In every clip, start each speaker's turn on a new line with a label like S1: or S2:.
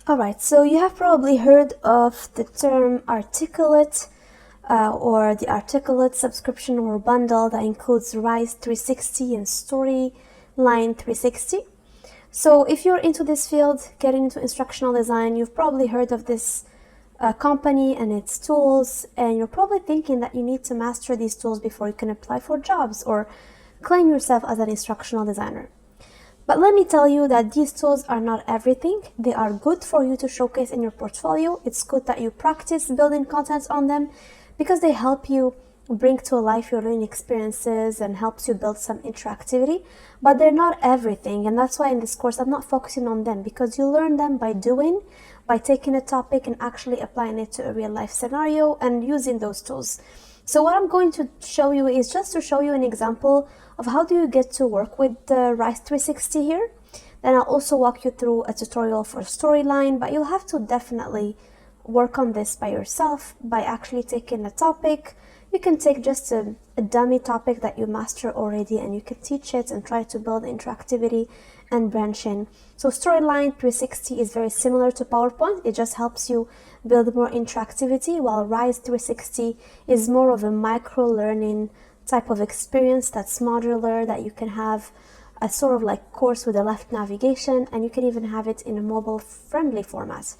S1: All right, so you have probably heard of the term articulate or the articulate subscription or bundle that includes Rise 360 and Storyline 360. So if you're into this field, getting into instructional design, you've probably heard of this company and its tools, and you're probably thinking that you need to master these tools before you can apply for jobs or claim yourself as an instructional designer. But let me tell you that these tools are not everything. They are good for you to showcase in your portfolio. It's good that you practice building content on them because they help you bring to life your learning experiences and helps you build some interactivity. But they're not everything, and that's why in this course I'm not focusing on them, because you learn them by doing, by taking a topic and actually applying it to a real life scenario and using those tools. So what I'm going to show you is just to show you an example of how do you get to work with the Rise 360 here. Then I'll also walk you through a tutorial for Storyline, but you'll have to definitely work on this by yourself by actually taking a topic. You can take just a dummy topic that you master already and you can teach it and try to build interactivity and branch in. So Storyline 360 is very similar to PowerPoint. It just helps you build more interactivity, while Rise 360 is more of a micro learning type of experience that's modular, that you can have a sort of like course with a left navigation, and you can even have it in a mobile friendly format.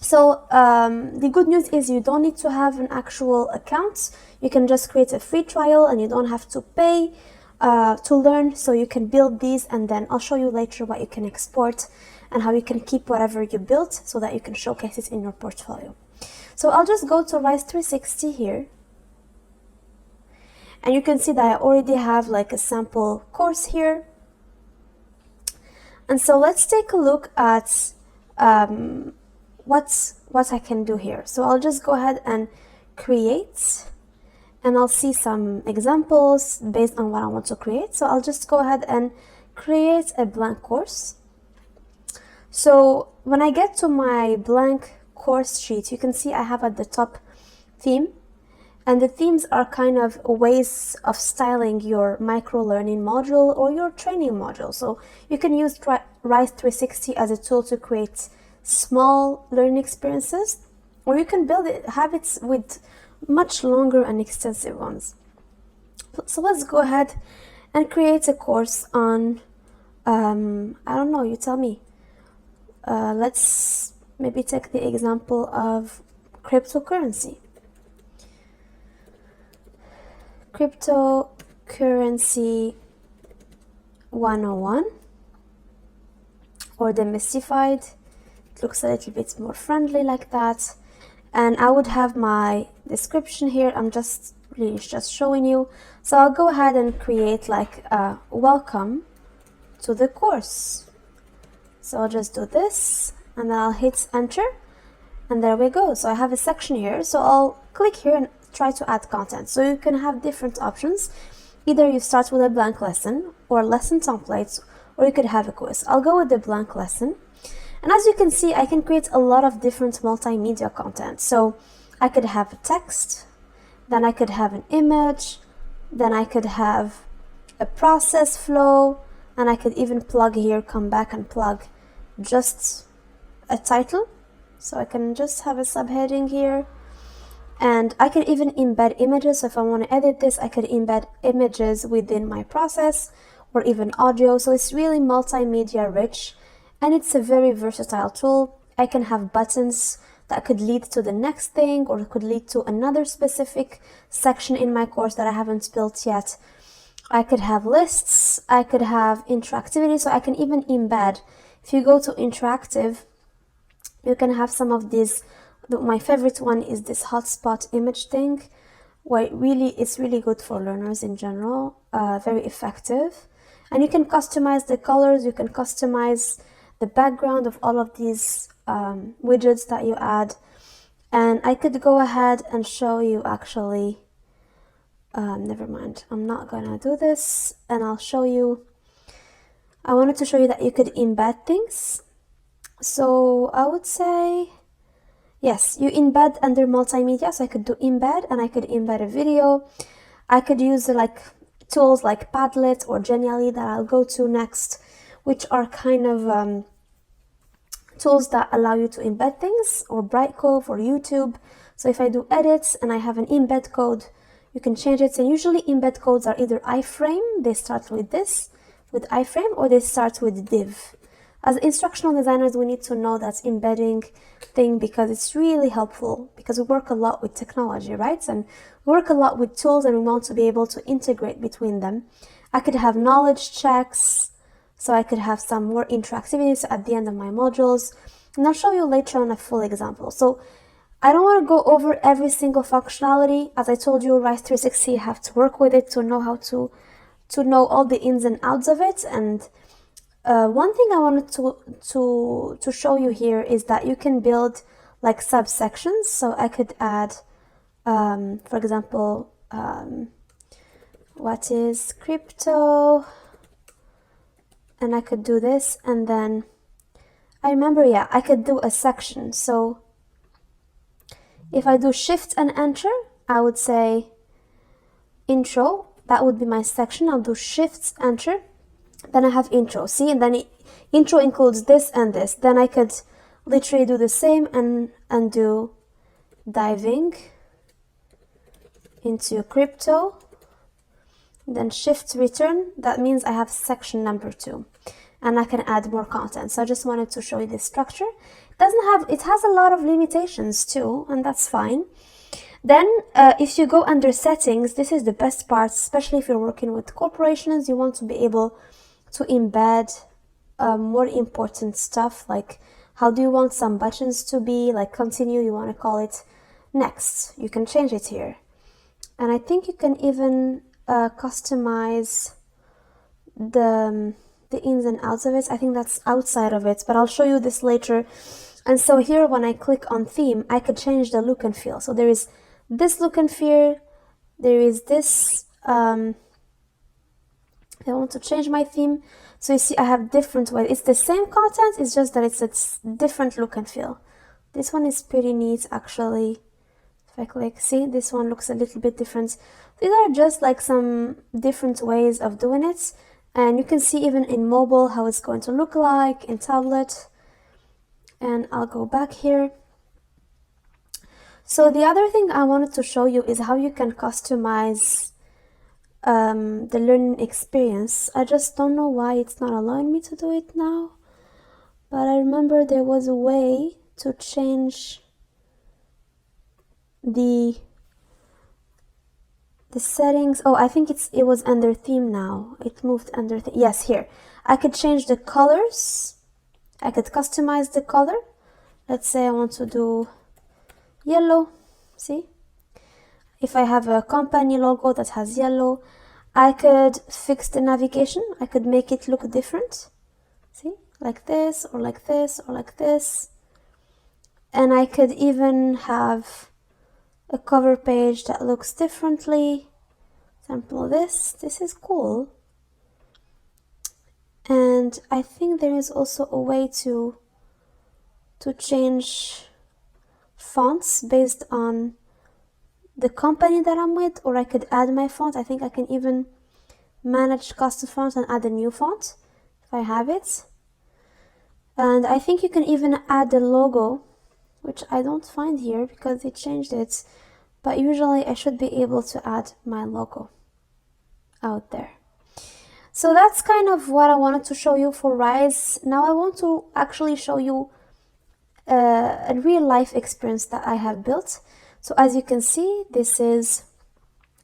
S1: So the good news is you don't need to have an actual account. You can just create a free trial and you don't have to pay to learn. So you can build these, and then I'll show you later what you can export and how you can keep whatever you built so that you can showcase it in your portfolio. So I'll just go to Rise 360 here. And you can see that I already have like a sample course here. And so let's take a look at what I can do here. So I'll just go ahead and create, and I'll see some examples based on what I want to create. So I'll just go ahead and create a blank course. So when I get to my blank course sheet, you can see I have at the top theme, and the themes are kind of ways of styling your micro learning module or your training module. So you can use Rise 360 as a tool to create small learning experiences, or you can build it, have it with much longer and extensive ones. So let's go ahead and create a course on, I don't know, you tell me. Let's maybe take the example of cryptocurrency. Cryptocurrency 101, or demystified. It looks a little bit more friendly like that. And I would have my description here. I'm just really just showing you. So I'll go ahead and create like a welcome to the course. So I'll just do this and then I'll hit enter, and there we go. So I have a section here. So I'll click here and try to add content. So you can have different options. Either you start with a blank lesson or lesson templates, or you could have a quiz. I'll go with the blank lesson. And as you can see, I can create a lot of different multimedia content. So I could have a text, then I could have an image, then I could have a process flow, and I could even plug here, come back and plug just a title. So I can just have a subheading here. And I can even embed images. So if I want to edit this, I could embed images within my process, or even audio. So it's really multimedia rich, and it's a very versatile tool. I can have buttons that could lead to the next thing, or could lead to another specific section in my course that I haven't built yet. I could have lists, I could have interactivity, so I can even embed. If you go to interactive, you can have some of these. My favorite one is this hotspot image thing, where it's really good for learners in general, very effective. And you can customize the colors, you can customize the background of all of these widgets that you add. And I could go ahead and show you actually, never mind, I'm not gonna do this, and I'll show you. I wanted to show you that you could embed things. So I would say, yes, you embed under multimedia. So I could do embed, and I could embed a video. I could use like tools like Padlet or Genially that I'll go to next, which are kind of tools that allow you to embed things, or Brightcove or YouTube. So if I do edits and I have an embed code, you can change it. And usually embed codes are either iframe, they start with this, with iframe, or they start with div. As instructional designers, we need to know that embedding thing because it's really helpful, because we work a lot with technology, right? And we work a lot with tools and we want to be able to integrate between them. I could have knowledge checks, so I could have some more interactivities at the end of my modules. And I'll show you later on a full example. So I don't want to go over every single functionality. As I told you, Rise 360, you have to work with it to know how to know all the ins and outs of it. And one thing I wanted to show you here is that you can build like subsections. So I could add, for example, what is crypto? And I could do this, and then I remember, yeah, I could do a section. So if I do Shift and Enter, I would say intro. That would be my section. I'll do Shift, Enter. Then I have intro. See, and then intro includes this and this. Then I could literally do the same and do diving into crypto. Then Shift Return. That means I have section number 2. And I can add more content. So I just wanted to show you this structure. It has a lot of limitations too, and that's fine. Then if you go under settings, this is the best part, especially if you're working with corporations. You want to be able to embed more important stuff, like how do you want some buttons to be, like continue, you want to call it next. You can change it here. And I think you can even customize the ins and outs of it. I think that's outside of it, but I'll show you this later. And so here, when I click on theme, I could change the look and feel. So there is this look and feel, there is this, I want to change my theme. So you see, I have different ways. It's the same content, it's just that it's a different look and feel. This one is pretty neat, actually. If I click, see, this one looks a little bit different. These are just like some different ways of doing it. And you can see even in mobile how it's going to look like, in tablet. And I'll go back here. So the other thing I wanted to show you is how you can customize the learning experience. I just don't know why it's not allowing me to do it now. But I remember there was a way to change the settings. Oh, I think it was under theme now. It moved under yes, here. I could change the colors. I could customize the color. Let's say I want to do yellow. See? If I have a company logo that has yellow, I could fix the navigation. I could make it look different. See? Like this, or like this, or like this. And I could even have a cover page that looks differently. Example, this is cool. And I think there is also a way to change fonts based on the company that I'm with, or I could add my font. I think I can even manage custom fonts and add a new font if I have it. And I think you can even add the logo, which I don't find here because they changed it. But usually I should be able to add my logo out there. So that's kind of what I wanted to show you for Rise. Now I want to actually show you a real life experience that I have built. So as you can see, this is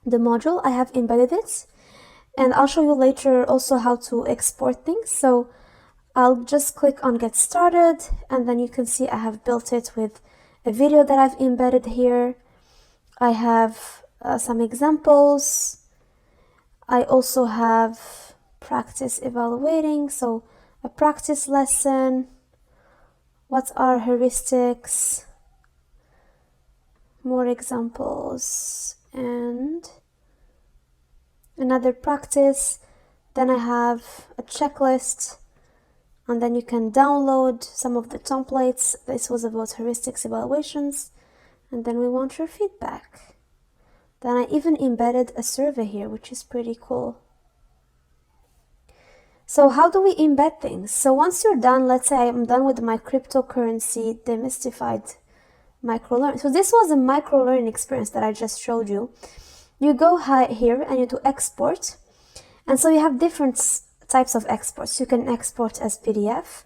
S1: the module. I have embedded it, and I'll show you later also how to export things. So I'll just click on get started, and then you can see I have built it with a video that I've embedded here. I have some examples. I also have practice evaluating, so a practice lesson. What are heuristics? More examples, and another practice. Then I have a checklist, and then you can download some of the templates. This was about heuristics evaluations, and then we want your feedback. Then I even embedded a survey here, which is pretty cool. So how do we embed things? So once you're done, let's say I'm done with my cryptocurrency demystified microlearning. So this was a microlearning experience that I just showed you. You go here and you do export. And so you have different types of exports. You can export as PDF.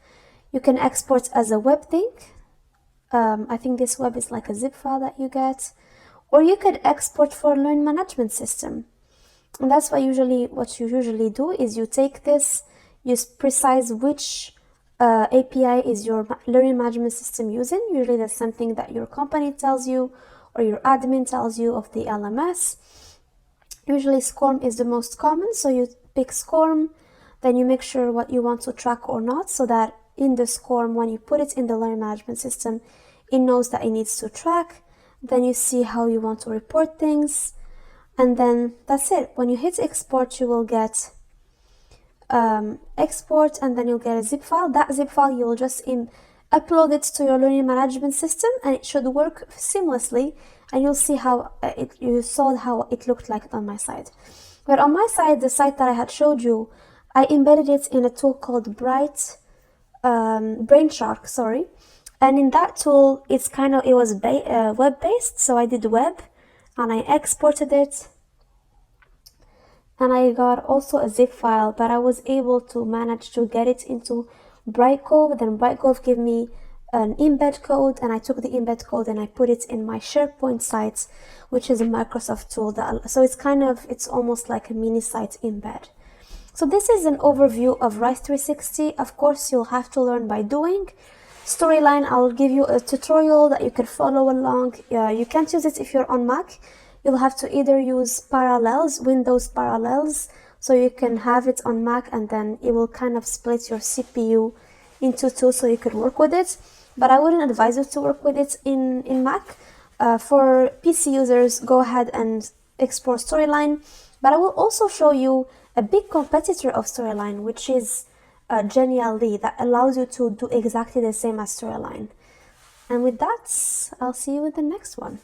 S1: You can export as a web thing. I think this web is like a zip file that you get. Or you could export for learning management system. And that's what you usually do is you take this, you precise which API is your learning management system using. Usually that's something that your company tells you or your admin tells you of the LMS. Usually SCORM is the most common, so you pick SCORM, then you make sure what you want to track or not, so that in the SCORM, when you put it in the learning management system, it knows that it needs to track. Then you see how you want to report things, and then that's it. When you hit export, you will get export, and then you'll get a zip file. That zip file, you'll just upload it to your learning management system, and it should work seamlessly. And you'll see how you saw how it looked like on my side. But on my side, the site that I had showed you, I embedded it in a tool called Brainshark, sorry. And in that tool, it was web-based, so I did web, and I exported it. And I got also a zip file, but I was able to manage to get it into Brightcove. Then Brightcove gave me an embed code, and I took the embed code and I put it in my SharePoint sites, which is a Microsoft tool so it's almost like a mini site embed. So this is an overview of Rise 360. Of course, you'll have to learn by doing. Storyline, I'll give you a tutorial that you can follow along. You can't use it if you're on Mac. You'll have to either use Parallels, Windows Parallels, so you can have it on Mac, and then it will kind of split your CPU into two so you could work with it. But I wouldn't advise you to work with it in Mac. For PC users, go ahead and explore Storyline. But I will also show you a big competitor of Storyline, which is Genially, that allows you to do exactly the same as Storyline. And with that, I'll see you in the next one.